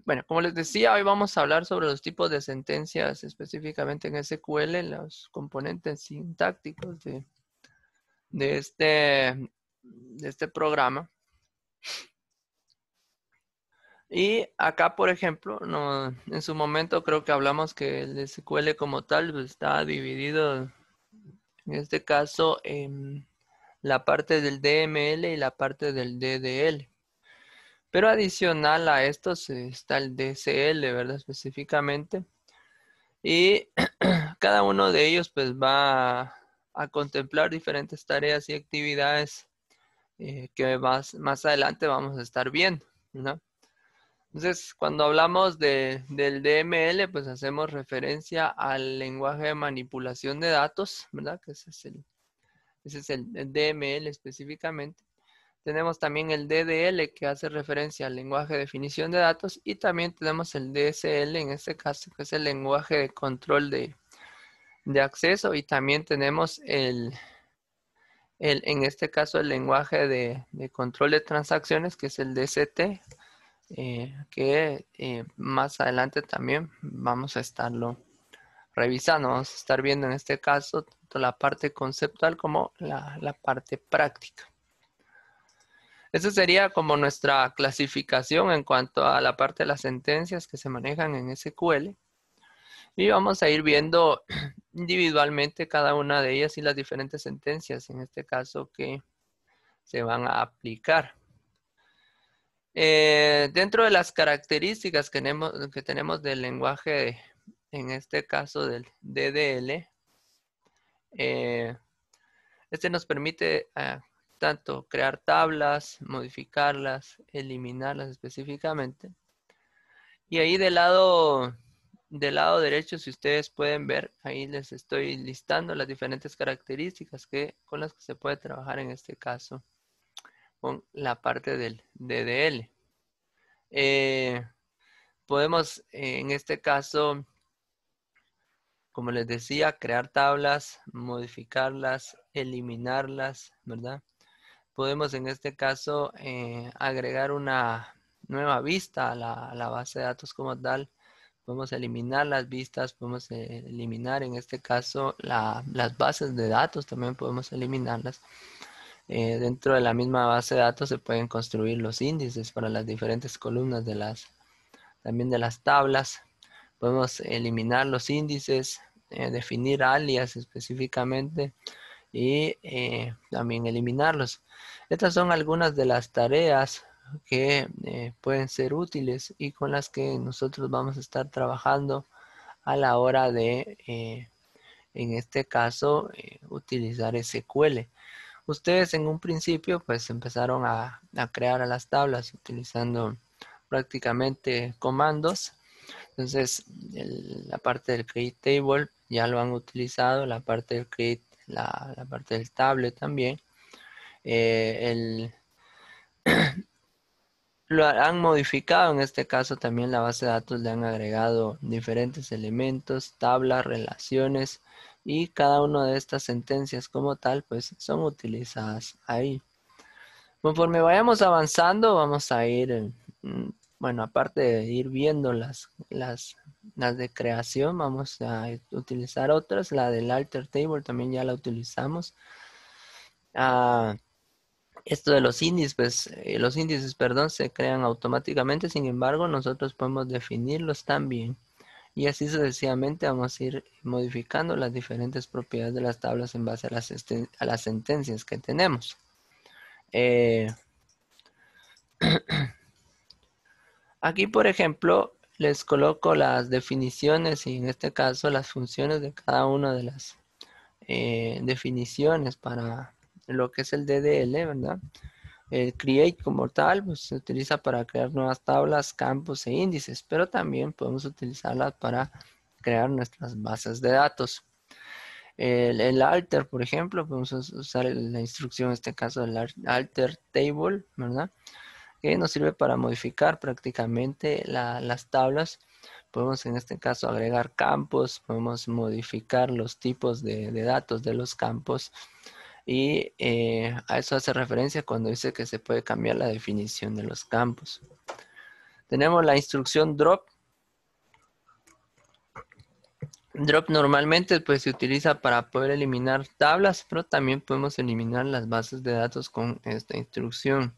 Bueno, como les decía, hoy vamos a hablar sobre los tipos de sentencias específicamente en SQL, los componentes sintácticos de este programa. Y acá, por ejemplo, en su momento creo que hablamos que el SQL como tal pues, está dividido, en este caso, en la parte del DML y la parte del DDL. Pero adicional a estos está el DCL, ¿verdad? Específicamente. Y cada uno de ellos pues va a contemplar diferentes tareas y actividades que más adelante vamos a estar viendo, ¿no? Entonces, cuando hablamos del DML, pues hacemos referencia al lenguaje de manipulación de datos, ¿verdad? Que ese es el DML específicamente. Tenemos también el DDL que hace referencia al lenguaje de definición de datos y también tenemos el DSL en este caso que es el lenguaje de control de acceso y también tenemos en este caso el lenguaje de control de transacciones que es el DCT que más adelante también vamos a estarlo revisando. Vamos a estar viendo en este caso tanto la parte conceptual como la parte práctica. Esa sería como nuestra clasificación en cuanto a la parte de las sentencias que se manejan en SQL. Y vamos a ir viendo individualmente cada una de ellas y las diferentes sentencias, en este caso, que se van a aplicar. Dentro de las características que tenemos del lenguaje, en este caso del DDL, este nos permite tanto crear tablas, modificarlas, eliminarlas específicamente. Y ahí del lado derecho, si ustedes pueden ver, ahí les estoy listando las diferentes características con las que se puede trabajar en este caso con la parte del DDL. Podemos en este caso, como les decía, crear tablas, modificarlas, eliminarlas, ¿verdad? Podemos en este caso agregar una nueva vista a la base de datos como tal. Podemos eliminar las vistas, podemos eliminar en este caso las bases de datos, también podemos eliminarlas. Dentro de la misma base de datos se pueden construir los índices para las diferentes columnas también de las tablas. Podemos eliminar los índices, definir alias específicamente y también eliminarlos. Estas son algunas de las tareas que pueden ser útiles y con las que nosotros vamos a estar trabajando a la hora de, en este caso, utilizar SQL. Ustedes en un principio pues empezaron a crear a las tablas utilizando prácticamente comandos. Entonces la parte del create table ya lo han utilizado, la parte del create, la parte del table también. Lo han modificado, en este caso también la base de datos le han agregado diferentes elementos, tablas, relaciones y cada una de estas sentencias como tal pues son utilizadas ahí. Conforme vayamos avanzando vamos a ir, bueno, aparte de ir viendo las de creación, vamos a utilizar otras, la del alter table también ya la utilizamos. Esto de los índices, perdón, se crean automáticamente, sin embargo, nosotros podemos definirlos también. Y así sucesivamente vamos a ir modificando las diferentes propiedades de las tablas en base a las sentencias que tenemos. Aquí, por ejemplo, les coloco las definiciones y en este caso las funciones de cada una de las definiciones para lo que es el DDL, ¿verdad? El create como tal pues, se utiliza para crear nuevas tablas, campos e índices, pero también podemos utilizarlas para crear nuestras bases de datos. El alter, por ejemplo, podemos usar la instrucción, en este caso, del alter table, ¿verdad? Que nos sirve para modificar prácticamente las tablas. Podemos en este caso agregar campos, podemos modificar los tipos de datos de los campos. Y a eso hace referencia cuando dice que se puede cambiar la definición de los campos. Tenemos la instrucción drop. Drop normalmente pues se utiliza para poder eliminar tablas, pero también podemos eliminar las bases de datos con esta instrucción.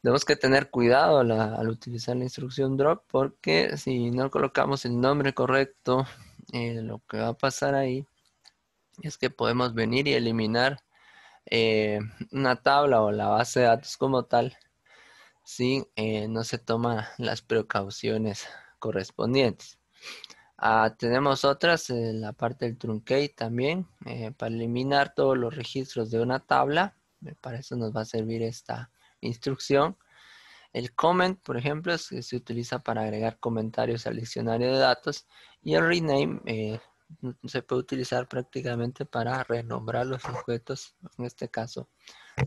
Tenemos que tener cuidado al utilizar la instrucción drop, porque si no colocamos el nombre correcto, lo que va a pasar ahí es que podemos venir y eliminar una tabla o la base de datos como tal si no se toman las precauciones correspondientes. Tenemos otras, la parte del truncate también, para eliminar todos los registros de una tabla. Para eso nos va a servir esta instrucción. El comment, por ejemplo, se utiliza para agregar comentarios al diccionario de datos. Y el rename se puede utilizar prácticamente para renombrar los objetos, en este caso,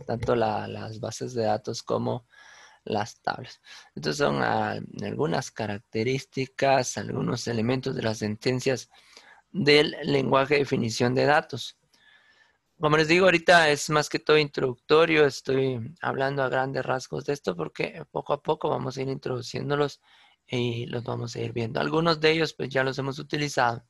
tanto las bases de datos como las tablas. Entonces son algunas características, algunos elementos de las sentencias del lenguaje de definición de datos. Como les digo, ahorita es más que todo introductorio, estoy hablando a grandes rasgos de esto porque poco a poco vamos a ir introduciéndolos y los vamos a ir viendo. Algunos de ellos pues ya los hemos utilizado,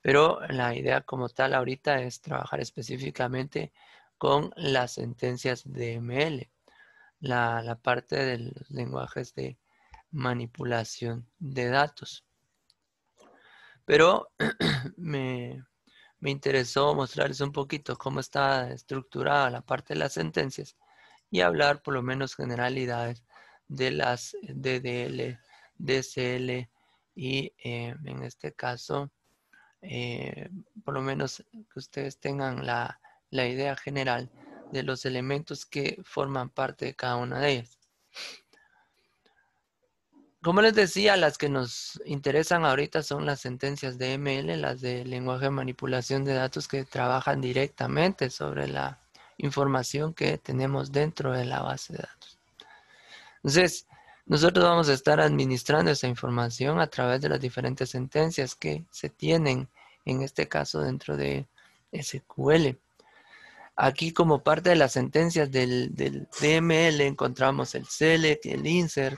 pero la idea como tal ahorita es trabajar específicamente con las sentencias DML, la parte de los lenguajes de manipulación de datos. Pero me interesó mostrarles un poquito cómo está estructurada la parte de las sentencias y hablar por lo menos generalidades de las DDL, DCL y en este caso, por lo menos que ustedes tengan la idea general de los elementos que forman parte de cada una de ellas. Como les decía, las que nos interesan ahorita son las sentencias de ML, las de lenguaje de manipulación de datos que trabajan directamente sobre la información que tenemos dentro de la base de datos. Entonces, nosotros vamos a estar administrando esa información a través de las diferentes sentencias que se tienen, en este caso dentro de SQL. Aquí como parte de las sentencias del DML encontramos el select, el insert,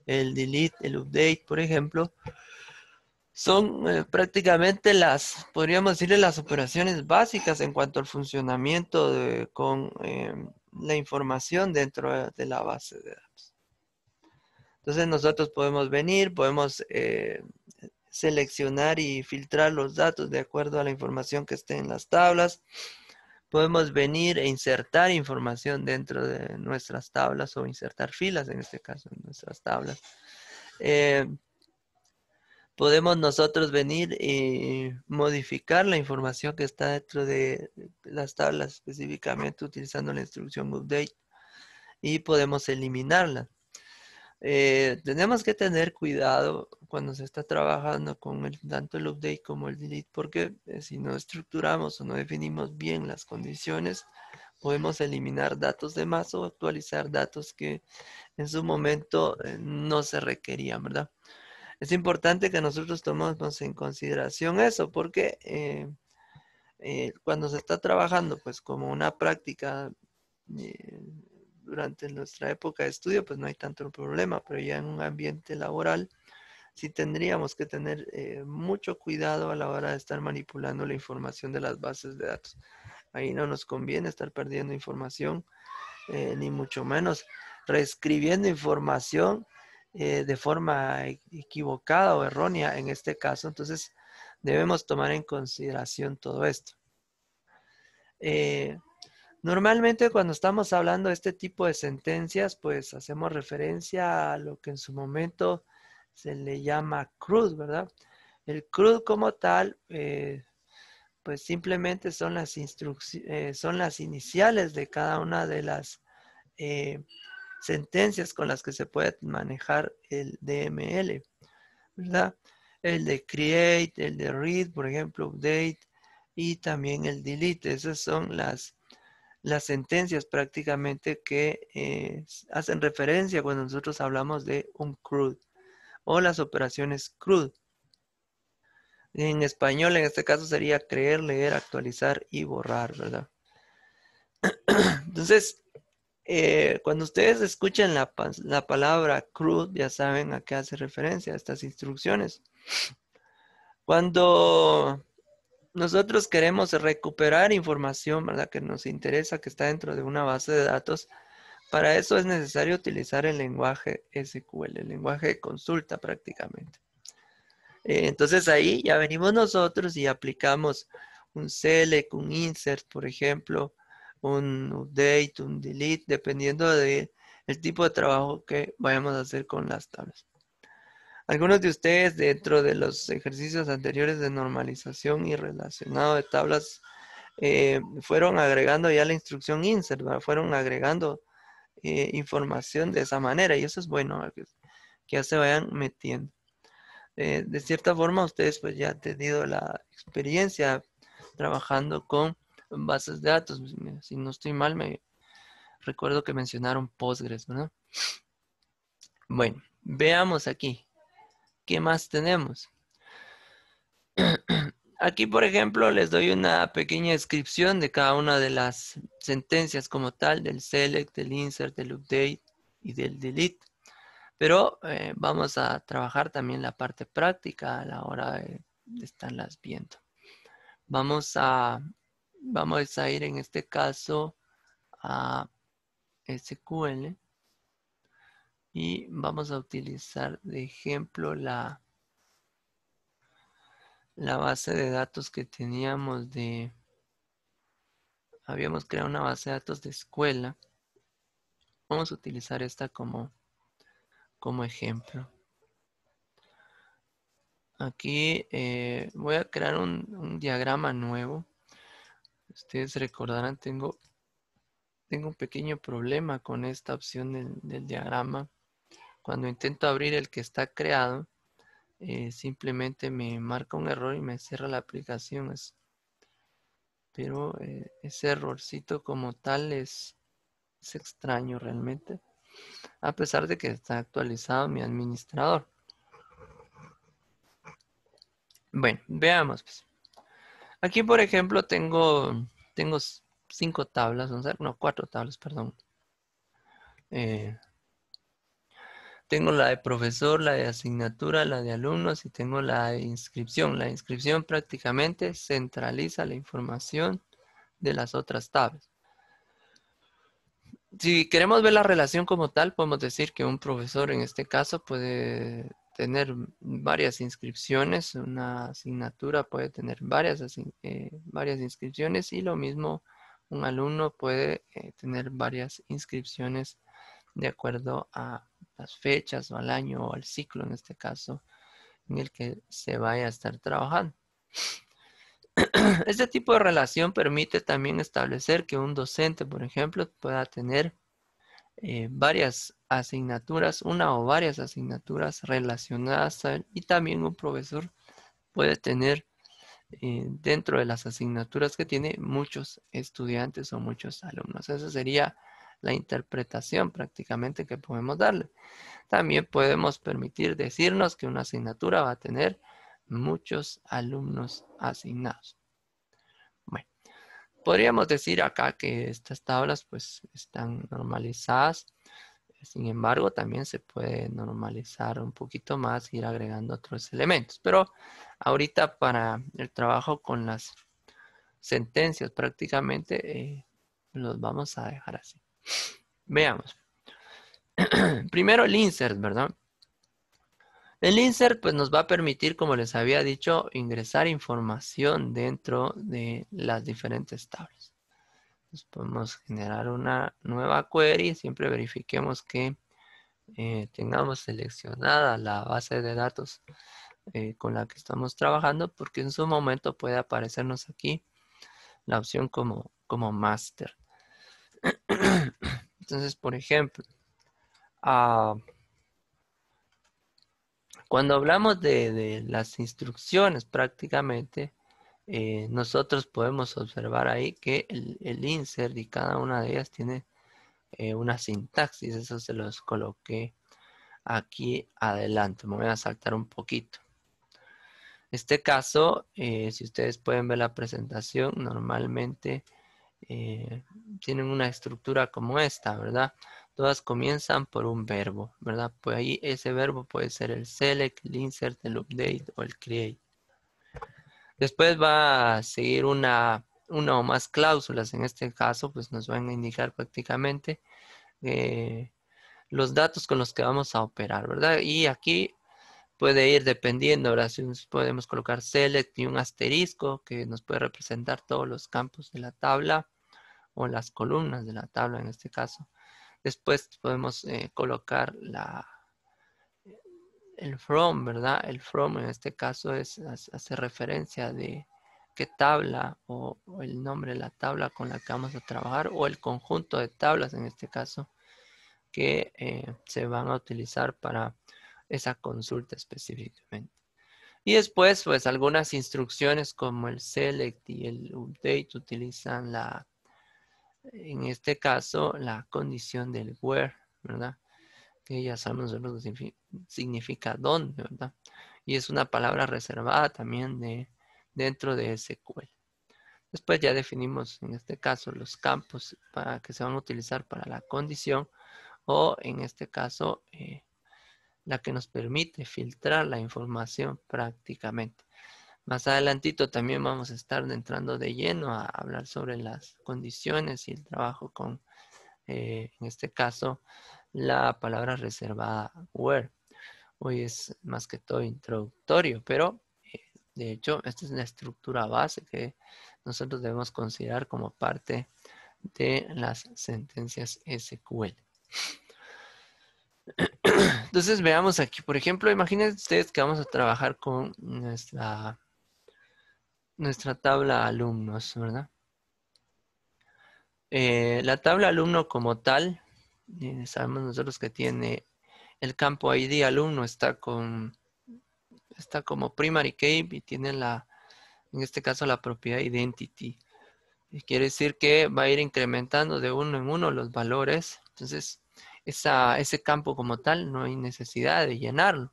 el delete, el update, por ejemplo. Son prácticamente podríamos decirle, las operaciones básicas en cuanto al funcionamiento con la información dentro de la base de datos. Entonces nosotros podemos venir, podemos seleccionar y filtrar los datos de acuerdo a la información que esté en las tablas. Podemos venir e insertar información dentro de nuestras tablas o insertar filas, en este caso, en nuestras tablas. Podemos nosotros venir y modificar la información que está dentro de las tablas, específicamente utilizando la instrucción update, y podemos eliminarla. Tenemos que tener cuidado cuando se está trabajando con tanto el update como el delete, porque si no estructuramos o no definimos bien las condiciones, podemos eliminar datos de más o actualizar datos que en su momento no se requerían, ¿verdad? Es importante que nosotros tomemos en consideración eso, porque cuando se está trabajando pues como una práctica durante nuestra época de estudio, pues no hay tanto problema, pero ya en un ambiente laboral sí tendríamos que tener mucho cuidado a la hora de estar manipulando la información de las bases de datos. Ahí no nos conviene estar perdiendo información, ni mucho menos reescribiendo información de forma equivocada o errónea en este caso. Entonces debemos tomar en consideración todo esto. Normalmente cuando estamos hablando de este tipo de sentencias, pues hacemos referencia a lo que en su momento se le llama CRUD, ¿verdad? El CRUD como tal, pues simplemente son las iniciales de cada una de las sentencias con las que se puede manejar el DML, ¿verdad? El de create, el de read, por ejemplo, update, y también el delete. Esas son las sentencias prácticamente que hacen referencia cuando nosotros hablamos de un CRUD o las operaciones CRUD. En español, en este caso, sería creer, leer, actualizar y borrar, ¿verdad? Entonces, cuando ustedes escuchen la palabra CRUD, ya saben a qué hace referencia estas instrucciones. Cuando nosotros queremos recuperar información, ¿verdad? Que nos interesa, que está dentro de una base de datos, para eso es necesario utilizar el lenguaje SQL, el lenguaje de consulta prácticamente. Entonces ahí ya venimos nosotros y aplicamos un select, un insert, por ejemplo, un update, un delete, dependiendo del tipo de trabajo que vayamos a hacer con las tablas. Algunos de ustedes dentro de los ejercicios anteriores de normalización y relacionado de tablas fueron agregando ya la instrucción insert, ¿verdad? Fueron agregando información de esa manera y eso es bueno, ¿verdad? Que ya se vayan metiendo. De cierta forma ustedes pues ya han tenido la experiencia trabajando con bases de datos. Si no estoy mal, me recuerdo que mencionaron Postgres, ¿verdad? Bueno, veamos aquí. ¿Qué más tenemos? Aquí, por ejemplo, les doy una pequeña descripción de cada una de las sentencias como tal, del select, del insert, del update y del delete. Pero vamos a trabajar también la parte práctica a la hora de estarlas viendo. Vamos a ir en este caso a SQL y vamos a utilizar de ejemplo la base de datos que teníamos habíamos creado una base de datos de escuela. Vamos a utilizar esta como ejemplo. Aquí voy a crear un diagrama nuevo. Ustedes recordarán, tengo un pequeño problema con esta opción del diagrama. Cuando intento abrir el que está creado, simplemente me marca un error y me cierra la aplicación. Pero ese errorcito como tal es extraño realmente, a pesar de que está actualizado mi administrador. Bueno, veamos. Pues. Aquí, por ejemplo, tengo 5 tablas, no, 4 tablas, perdón. Tengo la de profesor, la de asignatura, la de alumnos y tengo la de inscripción. La inscripción prácticamente centraliza la información de las otras tablas. Si queremos ver la relación como tal, podemos decir que un profesor en este caso puede tener varias inscripciones. Una asignatura puede tener varias inscripciones y lo mismo un alumno puede tener varias inscripciones de acuerdo a las fechas o al año o al ciclo en este caso en el que se vaya a estar trabajando. Este tipo de relación permite también establecer que un docente, por ejemplo, pueda tener varias asignaturas, una o varias asignaturas relacionadas a él, y también un profesor puede tener dentro de las asignaturas que tiene muchos estudiantes o muchos alumnos. Esa sería la interpretación prácticamente que podemos darle. También podemos permitir decirnos que una asignatura va a tener muchos alumnos asignados. Bueno, podríamos decir acá que estas tablas pues están normalizadas. Sin embargo, también se puede normalizar un poquito más, ir agregando otros elementos. Pero ahorita para el trabajo con las sentencias prácticamente los vamos a dejar así. Veamos. Primero el insert, ¿verdad? El insert pues nos va a permitir, como les había dicho, ingresar información dentro de las diferentes tablas. Entonces podemos generar una nueva query, siempre verifiquemos que tengamos seleccionada la base de datos con la que estamos trabajando, porque en su momento puede aparecernos aquí la opción como master. Entonces, por ejemplo, cuando hablamos de las instrucciones prácticamente, nosotros podemos observar ahí que el insert y cada una de ellas tiene una sintaxis. Eso se los coloqué aquí adelante. Me voy a saltar un poquito. En este caso, si ustedes pueden ver la presentación, normalmente tienen una estructura como esta, ¿verdad? Todas comienzan por un verbo, ¿verdad? Pues ahí ese verbo puede ser el select, el insert, el update o el create. Después va a seguir una o más cláusulas. En este caso, pues nos van a indicar prácticamente los datos con los que vamos a operar, ¿verdad? Y aquí puede ir dependiendo, ¿verdad? Si podemos colocar select y un asterisco que nos puede representar todos los campos de la tabla o las columnas de la tabla en este caso. Después podemos colocar el from, ¿verdad? El from en este caso hace referencia de qué tabla o el nombre de la tabla con la que vamos a trabajar o el conjunto de tablas en este caso que se van a utilizar para esa consulta específicamente. Y después, pues algunas instrucciones como el select y el update utilizan en este caso, la condición del where, ¿verdad? Que ya sabemos lo que significa dónde, ¿verdad? Y es una palabra reservada también dentro de SQL. Después ya definimos en este caso los campos que se van a utilizar para la condición o en este caso la que nos permite filtrar la información prácticamente. Más adelantito también vamos a estar entrando de lleno a hablar sobre las condiciones y el trabajo con, en este caso, la palabra reservada where. Hoy es más que todo introductorio, pero de hecho esta es la estructura base que nosotros debemos considerar como parte de las sentencias SQL. Entonces veamos aquí, por ejemplo, imaginen ustedes que vamos a trabajar con nuestra tabla alumnos, ¿verdad? La tabla alumno como tal, sabemos nosotros que tiene el campo ID alumno está como primary key y tiene en este caso la propiedad identity. Y quiere decir que va a ir incrementando de uno en uno los valores. Entonces, ese campo como tal no hay necesidad de llenarlo.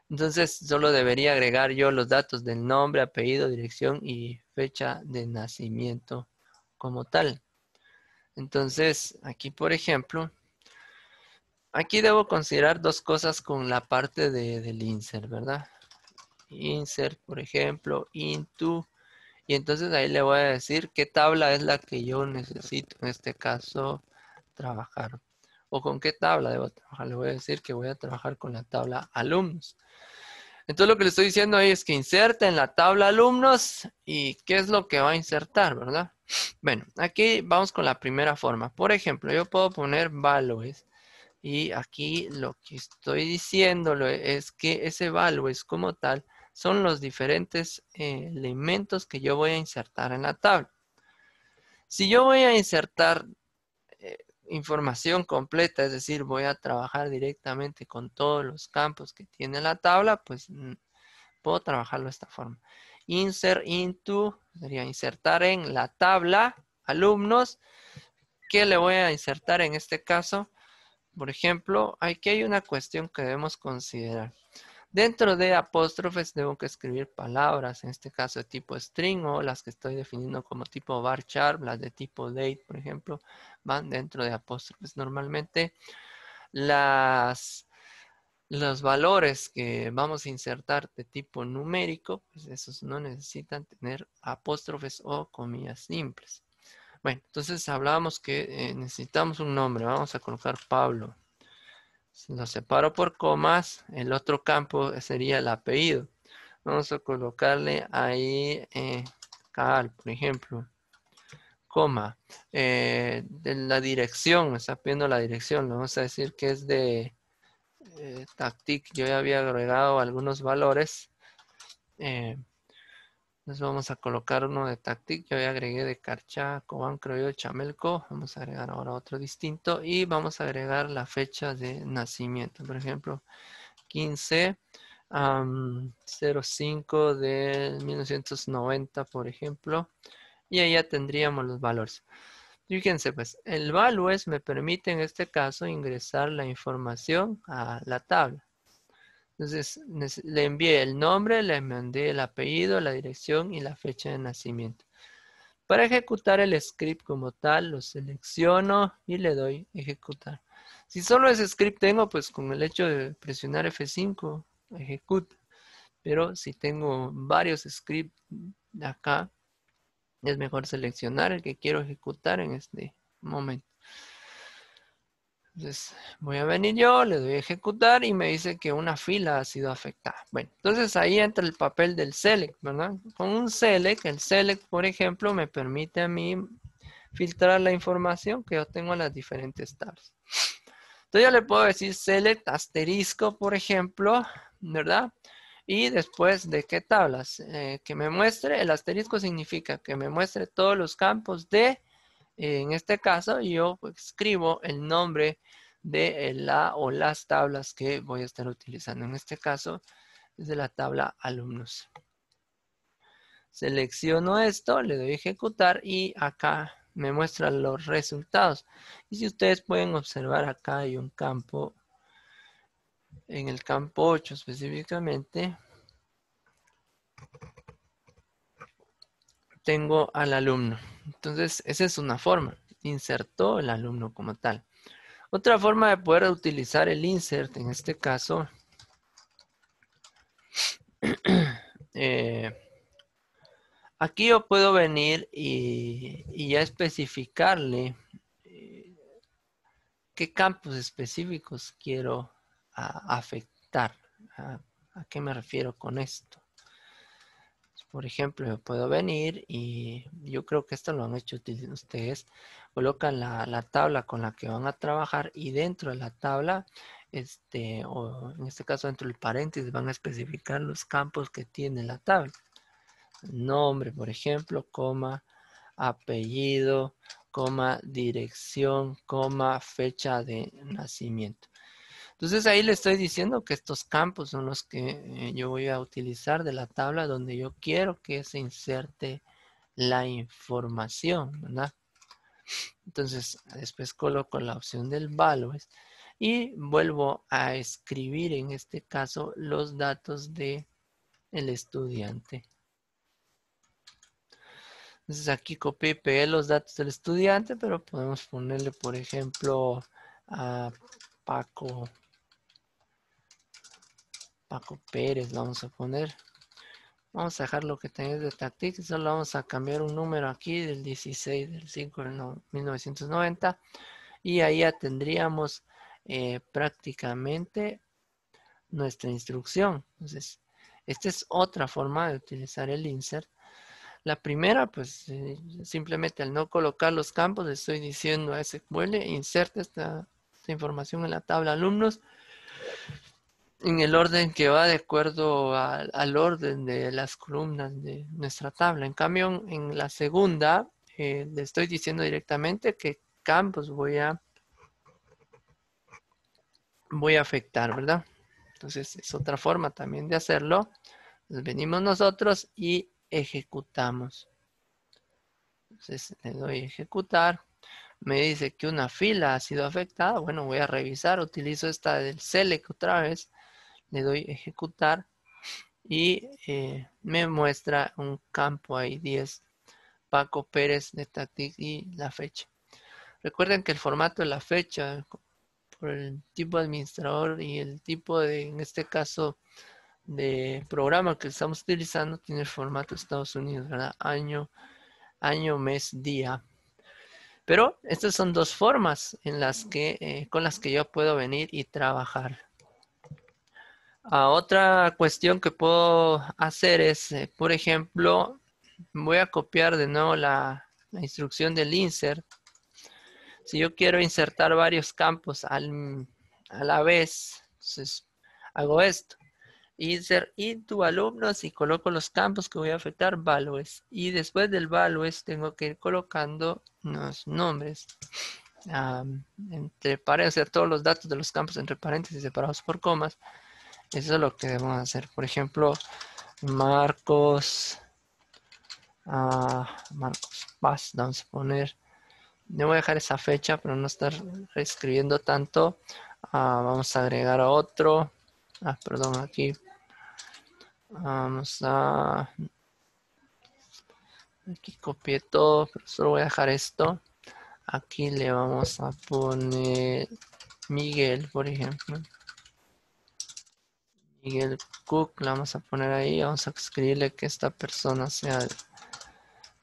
Entonces, solo debería agregar yo los datos del nombre, apellido, dirección y fecha de nacimiento como tal. Entonces, aquí, por ejemplo, aquí debo considerar dos cosas con la parte del insert, ¿verdad? Insert, por ejemplo, into. Y entonces ahí le voy a decir qué tabla es la que yo necesito, en este caso, trabajar. O con qué tabla debo trabajar. Le voy a decir que voy a trabajar con la tabla alumnos. Entonces lo que le estoy diciendo ahí es que inserte en la tabla alumnos y qué es lo que va a insertar, ¿verdad? Bueno, aquí vamos con la primera forma. Por ejemplo, yo puedo poner values y aquí lo que estoy diciéndole es que ese values como tal son los diferentes elementos que yo voy a insertar en la tabla. Si yo voy a insertar información completa, es decir, voy a trabajar directamente con todos los campos que tiene la tabla, pues puedo trabajarlo de esta forma. Insert into, sería insertar en la tabla alumnos. ¿Qué le voy a insertar en este caso? Por ejemplo, aquí hay una cuestión que debemos considerar. Dentro de apóstrofes debo que escribir palabras, en este caso de tipo string o las que estoy definiendo como tipo varchar, las de tipo date, por ejemplo, van dentro de apóstrofes. Normalmente los valores que vamos a insertar de tipo numérico, pues esos no necesitan tener apóstrofes o comillas simples. Bueno, entonces hablábamos que necesitamos un nombre. Vamos a colocar Pablo. Si lo separo por comas, el otro campo sería el apellido. Vamos a colocarle ahí Cal, por ejemplo, coma. De la dirección, me está pidiendo la dirección. Le vamos a decir que es de Tactic. Yo ya había agregado algunos valores. Entonces vamos a colocar uno de Tactic. Yo ya agregué de Carchá, Cobán, Creo, Chamelco. Vamos a agregar ahora otro distinto. Y vamos a agregar la fecha de nacimiento. Por ejemplo, 15/05 de 1990, por ejemplo. Y ahí ya tendríamos los valores. Fíjense, pues, el values me permite en este caso ingresar la información a la tabla. Entonces, le envié el nombre, le mandé el apellido, la dirección y la fecha de nacimiento. Para ejecutar el script como tal, lo selecciono y le doy ejecutar. Si solo ese script tengo, pues con el hecho de presionar F5, ejecuta. Pero si tengo varios scripts acá, es mejor seleccionar el que quiero ejecutar en este momento. Entonces voy a venir yo, le doy a ejecutar y me dice que una fila ha sido afectada. Bueno, entonces ahí entra el papel del select, ¿verdad? Con un select, el select, por ejemplo, me permite a mí filtrar la información que yo tengo en las diferentes tablas. Entonces yo le puedo decir select asterisco, por ejemplo, ¿verdad? Y después de qué tablas, que me muestre, el asterisco significa que me muestre todos los campos de, en este caso, yo escribo el nombre de la o las tablas que voy a estar utilizando. En este caso, es de la tabla alumnos. Selecciono esto, le doy a ejecutar y acá me muestra los resultados. Y si ustedes pueden observar, acá hay un campo, en el campo 8 específicamente, tengo al alumno. Entonces, esa es una forma. Insertó el alumno como tal. Otra forma de poder utilizar el insert, en este caso, aquí yo puedo venir y ya especificarle qué campos específicos quiero afectar. ¿A qué me refiero con esto? Por ejemplo, yo puedo venir y yo creo que esto lo han hecho ustedes. Colocan la tabla con la que van a trabajar y dentro de la tabla, o en este caso dentro del paréntesis, van a especificar los campos que tiene la tabla. Nombre, por ejemplo, coma, apellido, coma, dirección, coma, fecha de nacimiento. Entonces ahí le estoy diciendo que estos campos son los que yo voy a utilizar de la tabla donde yo quiero que se inserte la información, ¿verdad? Entonces después coloco la opción del values y vuelvo a escribir en este caso los datos del estudiante. Entonces aquí copié y pegué los datos del estudiante, pero podemos ponerle, por ejemplo, a Paco Pérez, vamos a poner. Vamos a dejar lo que tenés de Tactic, solo vamos a cambiar un número aquí del 16 del 5 del 1990 y ahí ya tendríamos prácticamente nuestra instrucción. Entonces, esta es otra forma de utilizar el insert. La primera, pues simplemente al no colocar los campos, le estoy diciendo a SQL, inserte esta información en la tabla alumnos en el orden que va de acuerdo al orden de las columnas de nuestra tabla. En cambio, en la segunda, le estoy diciendo directamente qué campos voy a afectar, ¿verdad? Entonces, es otra forma también de hacerlo. Entonces, venimos nosotros y ejecutamos. Entonces, le doy a ejecutar. Me dice que una fila ha sido afectada. Bueno, voy a revisar. Utilizo esta del select otra vez. Le doy ejecutar. Y me muestra un campo ahí, 10, Paco Pérez de Tactic y la fecha. Recuerden que el formato de la fecha, por el tipo de administrador y el tipo de, en este caso, de programa que estamos utilizando, tiene el formato de Estados Unidos, ¿verdad? Año, mes, día. Pero estas son dos formas en las que, con las que yo puedo venir y trabajar. Otra cuestión que puedo hacer es, por ejemplo, voy a copiar de nuevo la instrucción del insert. Si yo quiero insertar varios campos a la vez, entonces hago esto. Insert into alumnos y coloco los campos que voy a afectar, values. Y después del values tengo que ir colocando los nombres. Entre paréntesis, todos los datos de los campos entre paréntesis separados por comas. Eso es lo que debemos hacer. Por ejemplo, Marcos Paz, vamos a poner. No voy a dejar esa fecha, pero no estar reescribiendo tanto. Vamos a agregar a otro. Perdón, aquí. Vamos a Aquí copié todo, pero solo voy a dejar esto. Aquí le vamos a poner Miguel, por ejemplo. Miguel Cook, la vamos a poner ahí. Vamos a escribirle que esta persona sea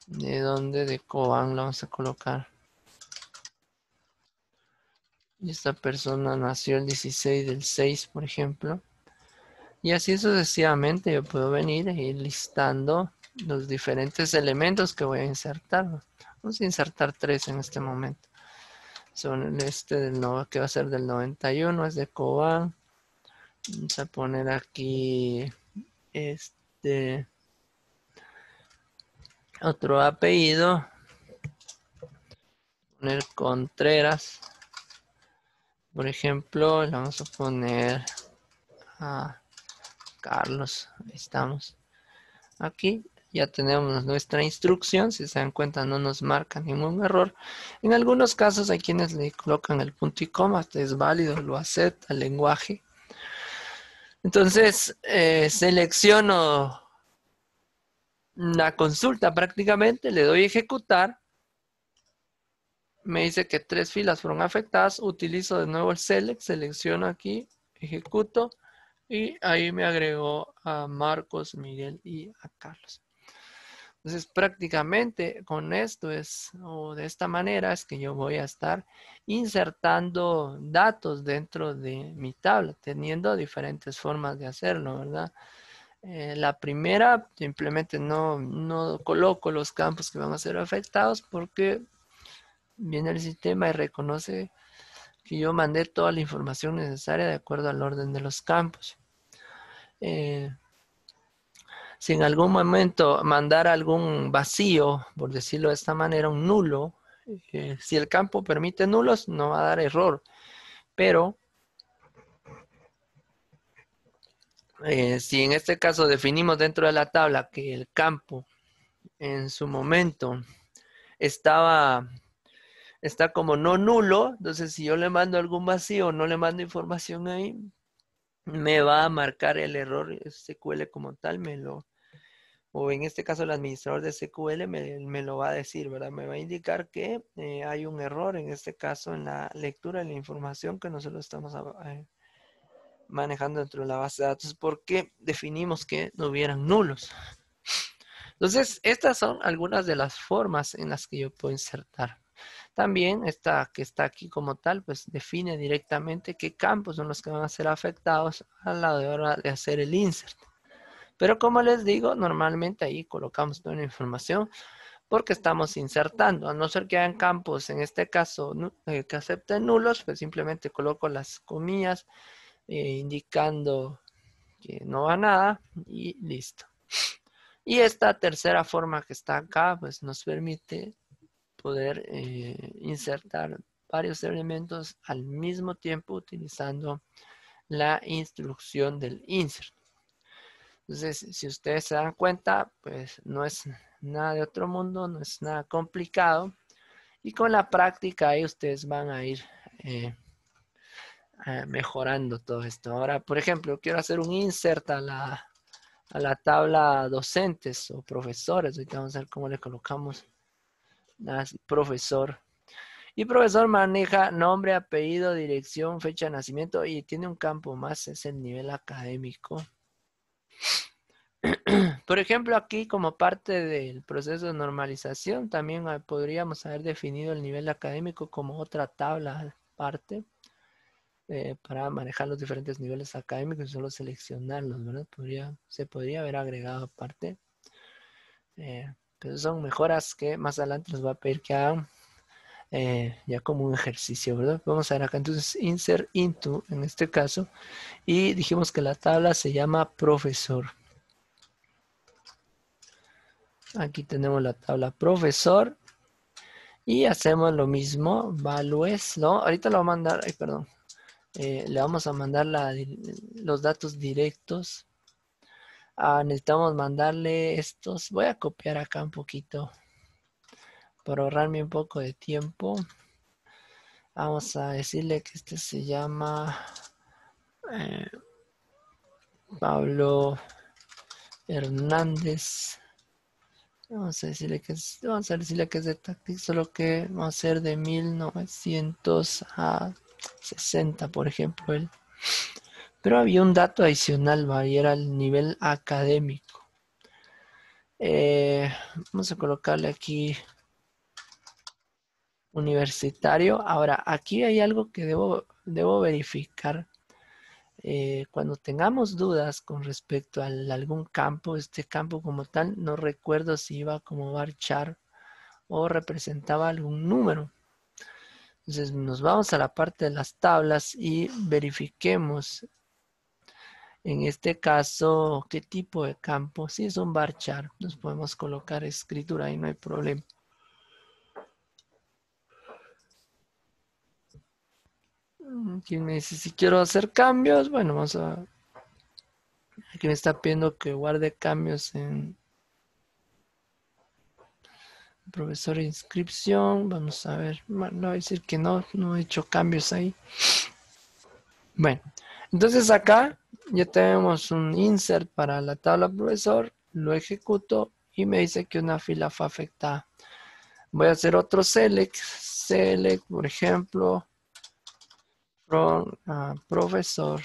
de dónde, de Cobán, la vamos a colocar. Y esta persona nació el 16 del 6, por ejemplo. Y así sucesivamente yo puedo venir e ir listando los diferentes elementos que voy a insertar. Vamos a insertar 3 en este momento. Son este del que va a ser del 91, es de Cobán. Vamos a poner aquí este otro apellido. Poner Contreras. Por ejemplo, le vamos a poner a Carlos. Ahí estamos. Aquí ya tenemos nuestra instrucción. Si se dan cuenta, no nos marca ningún error. En algunos casos hay quienes le colocan el punto y coma. Este es válido, lo acepta el lenguaje. Entonces, selecciono la consulta prácticamente, le doy ejecutar. Me dice que 3 filas fueron afectadas. Utilizo de nuevo el select, selecciono aquí, ejecuto y ahí me agregó a Marcos, Miguel y a Carlos. Entonces prácticamente con esto o de esta manera es que yo voy a estar insertando datos dentro de mi tabla, teniendo diferentes formas de hacerlo, ¿verdad? La primera, simplemente no coloco los campos que van a ser afectados porque viene el sistema y reconoce que yo mandé toda la información necesaria de acuerdo al orden de los campos. Si en algún momento mandar algún vacío, por decirlo de esta manera, un nulo, si el campo permite nulos, no va a dar error. Pero si en este caso definimos dentro de la tabla que el campo en su momento está como no nulo, entonces si yo le mando algún vacío, no le mando información ahí, me va a marcar el error SQL como tal, o en este caso el administrador de SQL me lo va a decir, ¿verdad? Me va a indicar que hay un error, en este caso en la lectura de la información que nosotros estamos manejando dentro de la base de datos, porque definimos que no hubieran nulos. Entonces, estas son algunas de las formas en las que yo puedo insertar. También esta que está aquí como tal, pues define directamente qué campos son los que van a ser afectados a la hora de hacer el insert. Pero como les digo, normalmente ahí colocamos toda la información porque estamos insertando. A no ser que hayan campos, en este caso, que acepten nulos, pues simplemente coloco las comillas indicando que no va nada y listo. Y esta tercera forma que está acá, pues nos permite poder insertar varios elementos al mismo tiempo utilizando la instrucción del insert. Entonces, si ustedes se dan cuenta, pues no es nada de otro mundo, no es nada complicado. Y con la práctica ahí ustedes van a ir mejorando todo esto. Ahora, por ejemplo, quiero hacer un insert a la tabla docentes o profesores. Ahorita vamos a ver cómo le colocamos profesor. Y profesor maneja nombre, apellido, dirección, fecha de nacimiento y tiene un campo más, es el nivel académico. Por ejemplo, aquí como parte del proceso de normalización, también podríamos haber definido el nivel académico como otra tabla aparte para manejar los diferentes niveles académicos y solo seleccionarlos, ¿verdad? Se podría haber agregado aparte. Pero son mejoras que más adelante nos va a pedir que hagan ya como un ejercicio, ¿verdad? Vamos a ver acá entonces insert into en este caso y dijimos que la tabla se llama profesor. Aquí tenemos la tabla profesor y hacemos lo mismo, values, ¿no? Ahorita lo voy a mandar, ay, perdón, le vamos a mandar los datos directos. Necesitamos mandarle estos, voy a copiar acá un poquito para ahorrarme un poco de tiempo. Vamos a decirle que este se llama Pablo Hernández Vamos a decirle que es de táctil, solo que vamos a hacer de 1900 a 60, por ejemplo. Pero había un dato adicional, ¿va? Y era el nivel académico. Vamos a colocarle aquí universitario. Ahora, aquí hay algo que debo verificar. Cuando tengamos dudas con respecto a algún campo, este campo como tal, no recuerdo si iba como varchar o representaba algún número. Entonces nos vamos a la parte de las tablas y verifiquemos en este caso qué tipo de campo. Si es un varchar, nos podemos colocar escritura y no hay problema. ¿Quién me dice si quiero hacer cambios? Bueno, vamos a... Aquí me está pidiendo que guarde cambios en profesor de inscripción. Vamos a ver. Bueno, no voy a decir que no he hecho cambios ahí. Bueno, entonces acá ya tenemos un insert para la tabla profesor. Lo ejecuto y me dice que una fila fue afectada. Voy a hacer otro select. Select, por ejemplo, from profesor.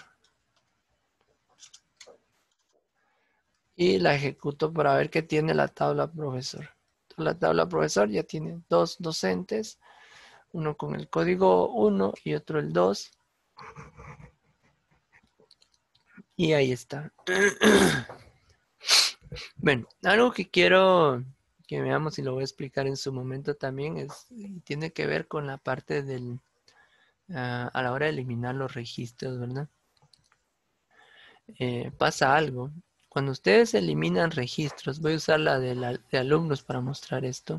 Y la ejecuto para ver qué tiene la tabla profesor. La tabla profesor ya tiene dos docentes, uno con el código 1 y otro el 2. Y ahí está. Bueno, algo que quiero que veamos y lo voy a explicar en su momento también tiene que ver con la parte del a la hora de eliminar los registros, ¿verdad? Pasa algo. Cuando ustedes eliminan registros, voy a usar la de alumnos para mostrar esto.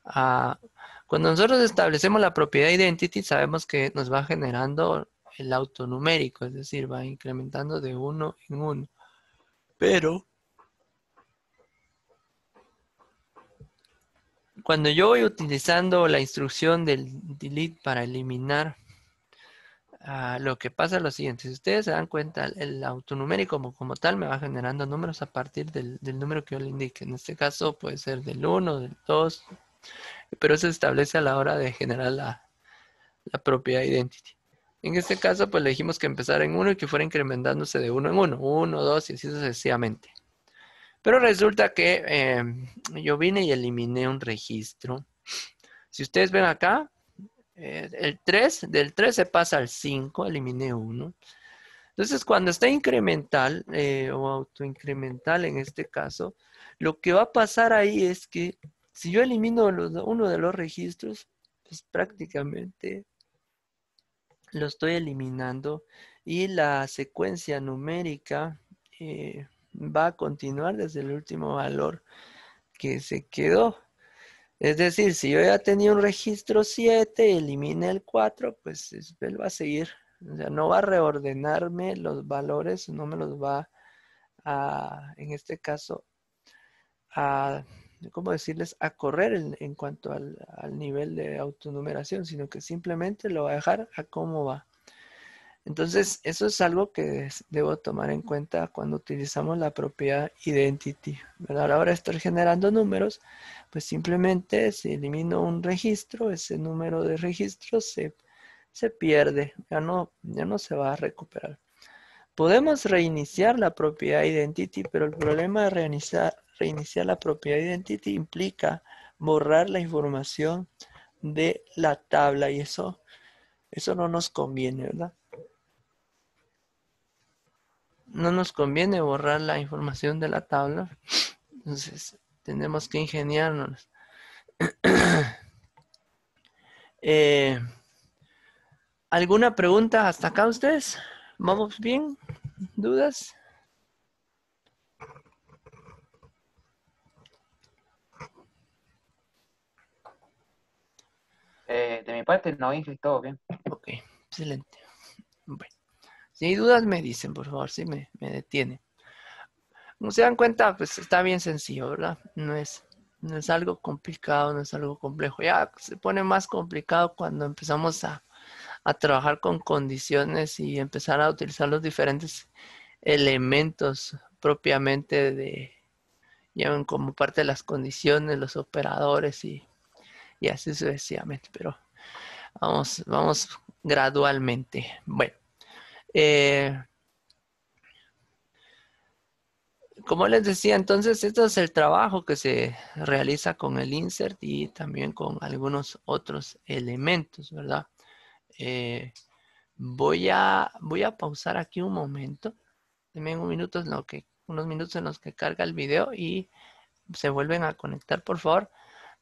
Cuando nosotros establecemos la propiedad identity, sabemos que nos va generando el autonumérico, es decir, va incrementando de uno en uno. Pero cuando yo voy utilizando la instrucción del delete para eliminar, lo que pasa es lo siguiente. Si ustedes se dan cuenta, el autonumérico como tal me va generando números a partir del número que yo le indique. En este caso puede ser del 1, del 2, pero eso se establece a la hora de generar la propiedad identity. En este caso, pues le dijimos que empezara en 1 y que fuera incrementándose de 1 en 1, 1, 2 y así sucesivamente. Pero resulta que yo vine y eliminé un registro. Si ustedes ven acá, el 3, del 3 se pasa al 5, eliminé 1. Entonces, cuando está incremental o autoincremental en este caso, lo que va a pasar ahí es que si yo elimino uno de los registros, pues prácticamente lo estoy eliminando y la secuencia numérica va a continuar desde el último valor que se quedó. Es decir, si yo ya tenía un registro 7, elimine el 4, pues él va a seguir. O sea, no va a reordenarme los valores, no me los va en este caso, a, ¿cómo decirles? A correr en cuanto al nivel de autonumeración, sino que simplemente lo va a dejar a cómo va. Entonces, eso es algo que debo tomar en cuenta cuando utilizamos la propiedad identity, ¿verdad? A la hora de estar generando números, pues simplemente si elimino un registro, ese número de registros se pierde, ya no se va a recuperar. Podemos reiniciar la propiedad identity, pero el problema de reiniciar la propiedad identity implica borrar la información de la tabla y eso no nos conviene, ¿verdad? No nos conviene borrar la información de la tabla. Entonces, tenemos que ingeniarnos. ¿Alguna pregunta hasta acá ustedes? ¿Vamos bien? ¿Dudas? De mi parte, no, Ingrid, todo bien. Ok, excelente. Bueno, si hay dudas me dicen, por favor, si me detiene. Como se dan cuenta, pues está bien sencillo, ¿verdad? No es algo complicado, no es algo complejo. Ya se pone más complicado cuando empezamos a trabajar con condiciones y empezar a utilizar los diferentes elementos propiamente lleven como parte de las condiciones, los operadores y así sucesivamente. Pero vamos gradualmente. Bueno, como les decía, entonces, esto es el trabajo que se realiza con el insert y también con algunos otros elementos, ¿verdad? Voy a pausar aquí un momento. Denme unos minutos en los que carga el video y se vuelven a conectar, por favor,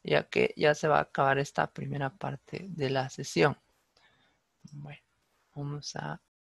ya que ya se va a acabar esta primera parte de la sesión. Bueno, vamos a